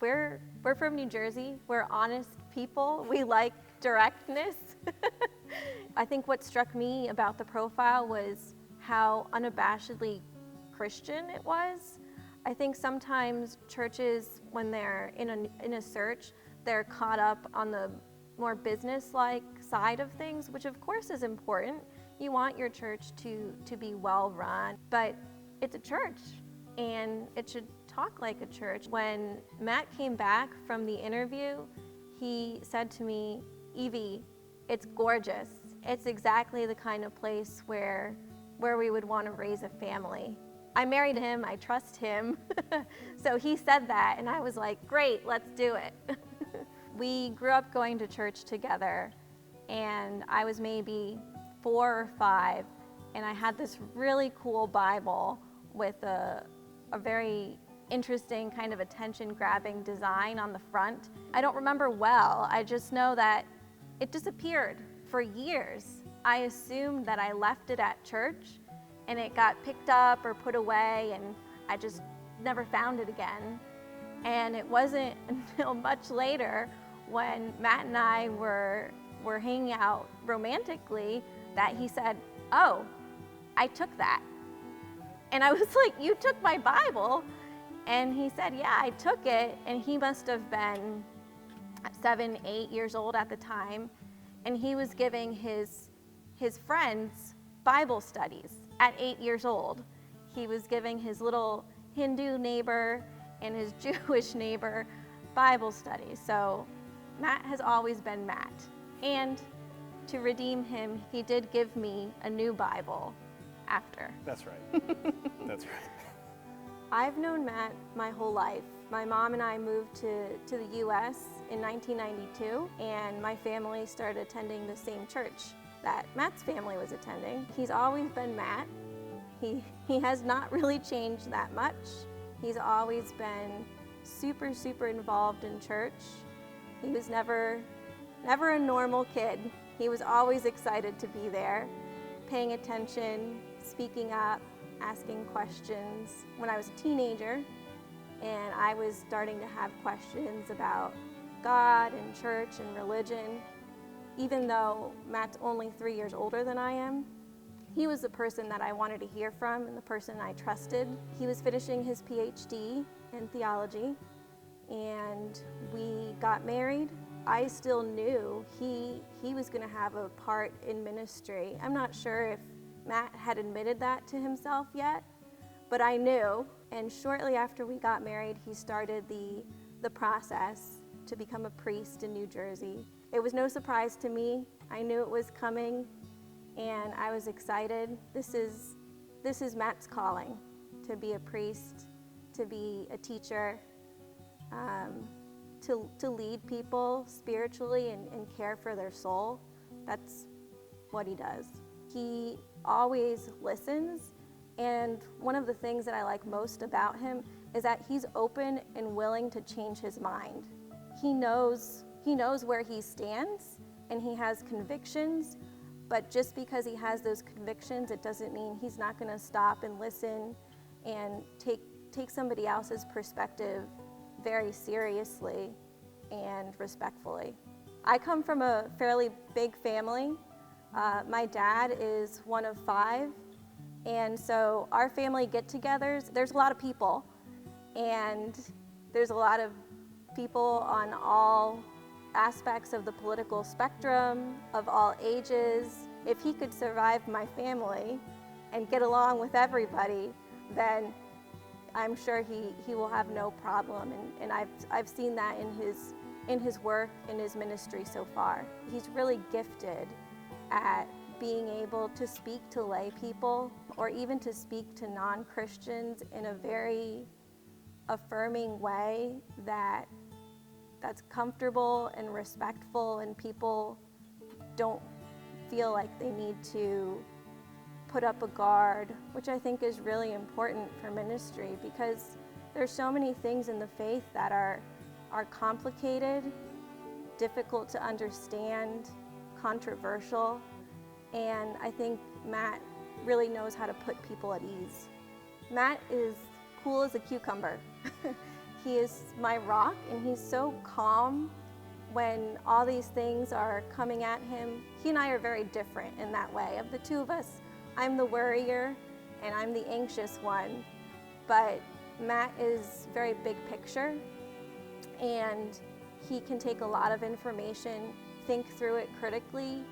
We're from New Jersey. We're honest people. We like directness. I think what struck me about the profile was how unabashedly Christian it was. I think sometimes churches, when they're in a search, they're caught up on the more business-like side of things, which of course is important. You want your church to be well run, but it's a church and it should talk like a church. When Matt came back from the interview, he said to me, "Evie, it's gorgeous. It's exactly the kind of place where we would want to raise a family." I married him, I trust him. So he said that and I was like, great, let's do it. We grew up going to church together and I was maybe 4 or 5 and I had this really cool Bible with a very interesting kind of attention-grabbing design on the front. I don't remember well, I just know that it disappeared for years. I assumed that I left it at church and it got picked up or put away and I just never found it again. And it wasn't until much later when Matt and I were hanging out romantically that he said, "Oh, I took that." And I was like, "You took my Bible?" And he said, "Yeah, I took it." And he must have been 7, 8 years old at the time. And he was giving his friends Bible studies at 8 years old. He was giving his little Hindu neighbor and his Jewish neighbor Bible studies. So Matt has always been Matt. And to redeem him, he did give me a new Bible after. That's right. That's right. I've known Matt my whole life. My mom and I moved to the U.S. in 1992, and my family started attending the same church that Matt's family was attending. He's always been Matt. He has not really changed that much. He's always been super, super involved in church. He was never a normal kid. He was always excited to be there, paying attention, speaking up, asking questions. When I was a teenager and I was starting to have questions about God and church and religion, even though Matt's only 3 years older than I am, he was the person that I wanted to hear from and the person I trusted. He was finishing his PhD in theology and we got married. I still knew he was going to have a part in ministry. I'm not sure if Matt had admitted that to himself yet, but I knew. And shortly after we got married, he started the process to become a priest in New Jersey. It was no surprise to me. I knew it was coming, and I was excited. This is Matt's calling, to be a priest, to be a teacher, to lead people spiritually and care for their soul. That's what he does. He always listens, and one of the things that I like most about him is that he's open and willing to change his mind. He knows where he stands and he has convictions, but just because he has those convictions, it doesn't mean he's not going to stop and listen and take somebody else's perspective very seriously and respectfully. I come from a fairly big family. My dad is one of 5, and so our family get-togethers, there's a lot of people, and there's a lot of people on all aspects of the political spectrum, of all ages. If he could survive my family and get along with everybody, then I'm sure he will have no problem, and I've seen that in his work, in his ministry so far. He's really gifted at being able to speak to lay people or even to speak to non-Christians in a very affirming way that's comfortable and respectful, and people don't feel like they need to put up a guard, which I think is really important for ministry, because there's so many things in the faith that are complicated, difficult to understand, controversial, and I think Matt really knows how to put people at ease. Matt is cool as a cucumber. He is my rock, and he's so calm when all these things are coming at him. He and I are very different in that way. Of the two of us, I'm the worrier and I'm the anxious one, but Matt is very big picture, and he can take a lot of information, think through it critically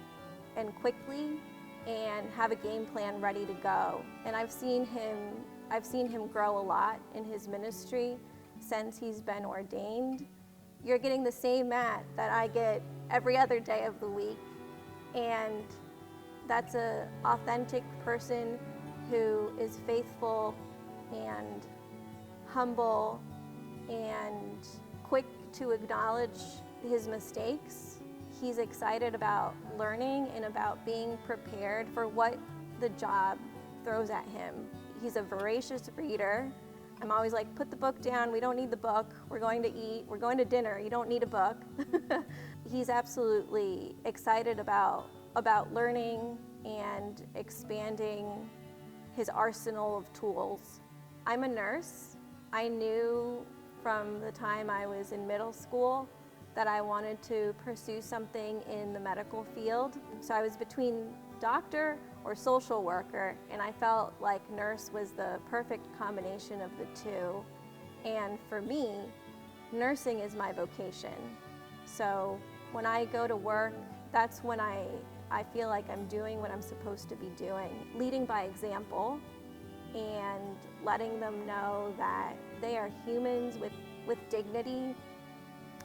and quickly, and have a game plan ready to go. And I've seen him grow a lot in his ministry since he's been ordained. You're getting the same Matt that I get every other day of the week, and that's an authentic person who is faithful and humble and quick to acknowledge his mistakes. He's excited about learning and about being prepared for what the job throws at him. He's a voracious reader. I'm always like, put the book down, we don't need the book, we're going to eat, we're going to dinner, you don't need a book. He's absolutely excited about learning and expanding his arsenal of tools. I'm a nurse. I knew from the time I was in middle school that I wanted to pursue something in the medical field. So I was between doctor or social worker, and I felt like nurse was the perfect combination of the two. And for me, nursing is my vocation. So when I go to work, that's when I feel like I'm doing what I'm supposed to be doing, leading by example and letting them know that they are humans with dignity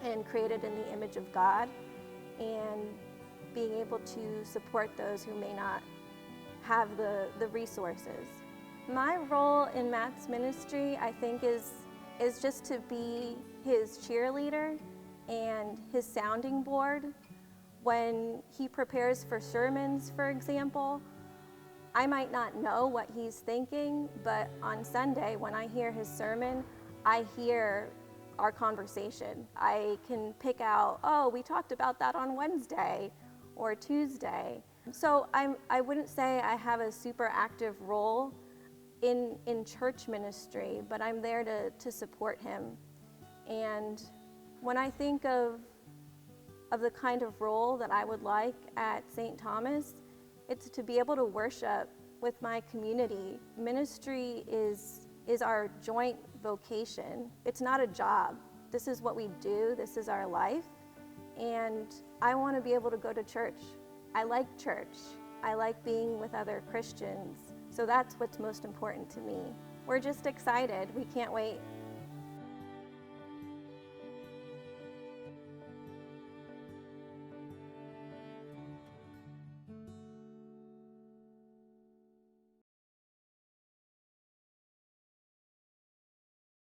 and created in the image of God, and being able to support those who may not have the resources. My role in Matt's ministry, I think, is just to be his cheerleader and his sounding board. When he prepares for sermons, for example, I might not know what he's thinking, but on Sunday when I hear his sermon, I hear our conversation. I can pick out, oh, we talked about that on Wednesday or Tuesday. So I wouldn't say I have a super active role in church ministry, but I'm there to support him. And when I think of the kind of role that I would like at St. Thomas, it's to be able to worship with my community. Ministry is our joint vocation. It's not a job. This is what we do. This is our life. And I want to be able to go to church. I like church. I like being with other Christians. So that's what's most important to me. We're just excited. We can't wait